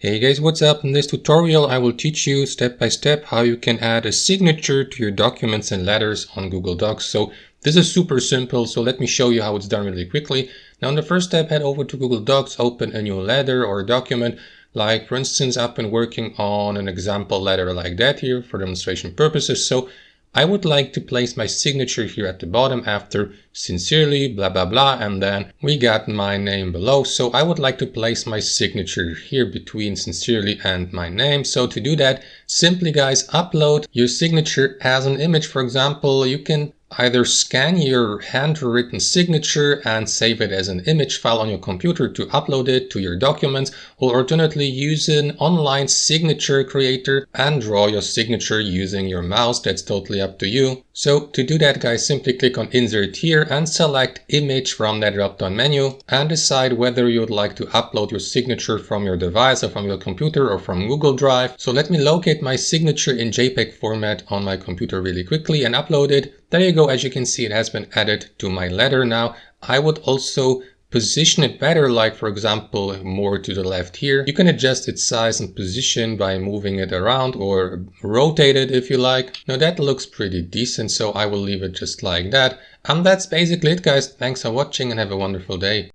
Hey guys, what's up? In this tutorial I will teach you step by step how you can add a signature to your documents and letters on Google Docs. So this is super simple, so let me show you how it's done really quickly. Now in the first step, head over to Google Docs, open a new letter or a document. Like for instance, I've been working on an example letter like that here for demonstration purposes. So I would like to place my signature here at the bottom after sincerely, blah, blah, blah. And then we got my name below. So I would like to place my signature here between sincerely and my name. So to do that, simply guys, upload your signature as an image. For example, you can either scan your handwritten signature and save it as an image file on your computer to upload it to your documents, or alternately use an online signature creator and draw your signature using your mouse. That's totally up to you. So to do that, guys, simply click on Insert here and select Image from that drop-down menu and decide whether you would like to upload your signature from your device or from your computer or from Google Drive. So let me locate my signature in JPEG format on my computer really quickly and upload it. There you go. As you can see, it has been added to my letter. Now I would also position it better, like for example more to the left here. You can adjust its size and position by moving it around or rotate it if you like. Now that looks pretty decent, so I will leave it just like that. And that's basically it, guys. Thanks for watching and have a wonderful day.